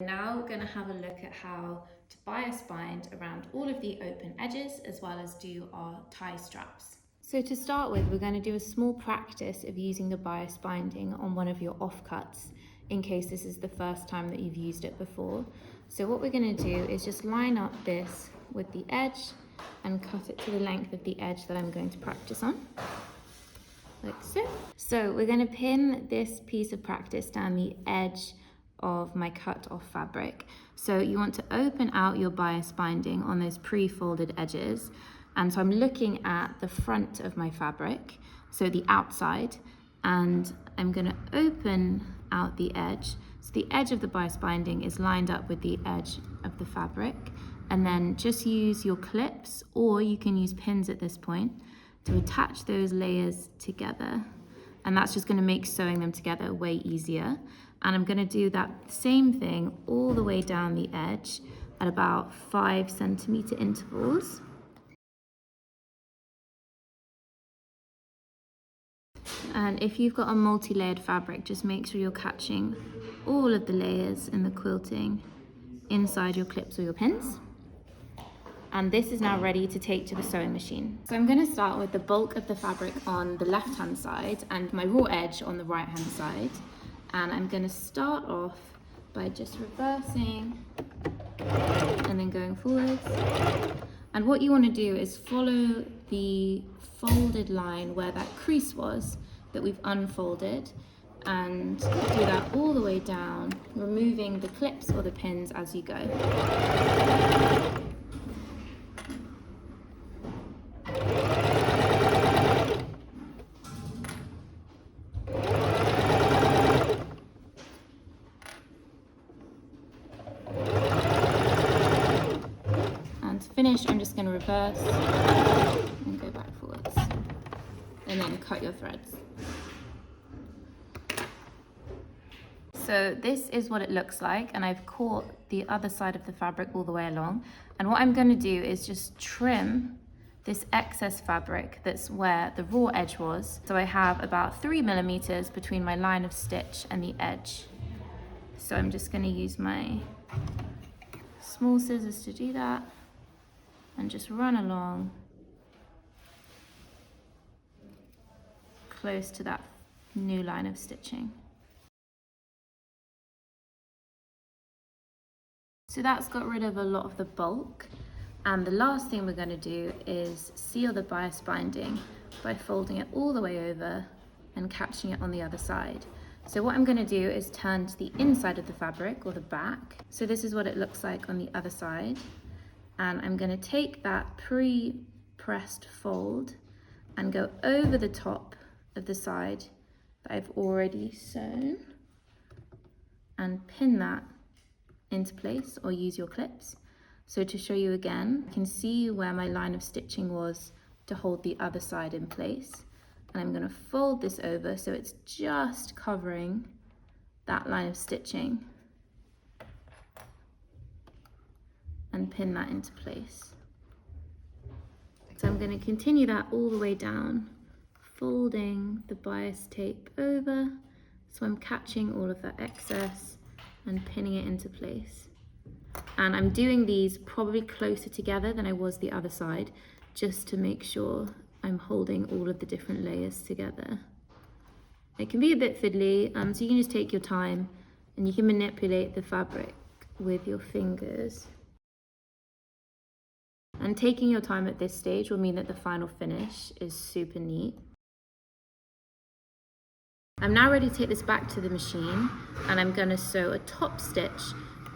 Now we're going to have a look at how to bias bind around all of the open edges as well as do our tie straps. So to start with, we're going to do a small practice of using the bias binding on one of your offcuts in case this is the first time that you've used it before. So what we're going to do is just line up this with the edge and cut it to the length of the edge that I'm going to practice on, like so. So we're going to pin this piece of practice down the edge of my cut off fabric. So you want to open out your bias binding on those pre-folded edges. And so I'm looking at the front of my fabric, so the outside, and I'm going to open out the edge. So the edge of the bias binding is lined up with the edge of the fabric, and then just use your clips, or you can use pins at this point, to attach those layers together. And that's just going to make sewing them together way easier. And I'm going to do that same thing all the way down the edge at about 5 centimeter intervals. And if you've got a multi-layered fabric, just make sure you're catching all of the layers in the quilting inside your clips or your pins. And this is now ready to take to the sewing machine. So I'm going to start with the bulk of the fabric on the left-hand side and my raw edge on the right-hand side. And I'm going to start off by just reversing and then going forwards. And what you want to do is follow the folded line where that crease was that we've unfolded, and do that all the way down, removing the clips or the pins as you go. Finish, I'm just going to reverse and go back forwards, and then cut your threads. So this is what it looks like, and I've caught the other side of the fabric all the way along. And what I'm going to do is just trim this excess fabric that's where the raw edge was. So I have about 3 millimeters between my line of stitch and the edge. So I'm just going to use my small scissors to do that. And just run along close to that new line of stitching. So that's got rid of a lot of the bulk. And the last thing we're going to do is seal the bias binding by folding it all the way over and catching it on the other side. So what I'm going to do is turn to the inside of the fabric, or the back. So this is what it looks like on the other side. And I'm going to take that pre-pressed fold and go over the top of the side that I've already sewn and pin that into place, or use your clips. So to show you again, you can see where my line of stitching was to hold the other side in place. And I'm going to fold this over so it's just covering that line of stitching, and pin that into place. So I'm going to continue that all the way down, folding the bias tape over, so I'm catching all of that excess and pinning it into place. And I'm doing these probably closer together than I was the other side, just to make sure I'm holding all of the different layers together. It can be a bit fiddly, so you can just take your time and you can manipulate the fabric with your fingers. And taking your time at this stage will mean that the final finish is super neat. I'm now ready to take this back to the machine, and I'm going to sew a top stitch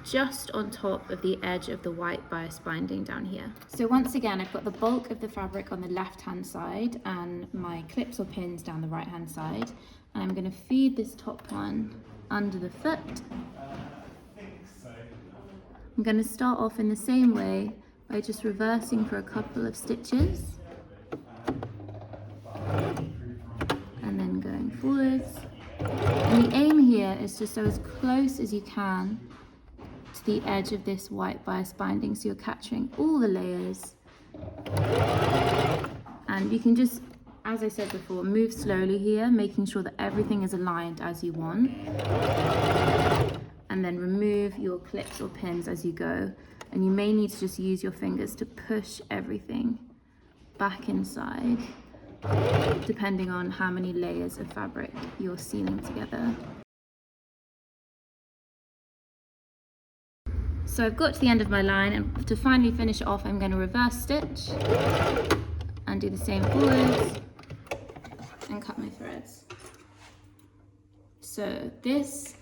just on top of the edge of the white bias binding down here. So once again, I've got the bulk of the fabric on the left-hand side and my clips or pins down the right-hand side. And I'm going to feed this top one under the foot. I'm going to start off in the same way by just reversing for a couple of stitches and then going forwards. And the aim here is to sew as close as you can to the edge of this white bias binding, so you're capturing all the layers. And you can just, as I said before, move slowly here, making sure that everything is aligned as you want. and then remove your clips or pins as you go. And you may need to just use your fingers to push everything back inside, depending on how many layers of fabric you're sealing together. So I've got to the end of my line, and to finally finish it off, I'm going to reverse stitch and do the same forwards and cut my threads. So this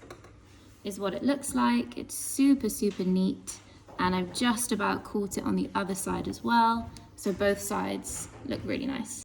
is what it looks like. It's super, super neat. And I've just about caught it on the other side as well. So both sides look really nice.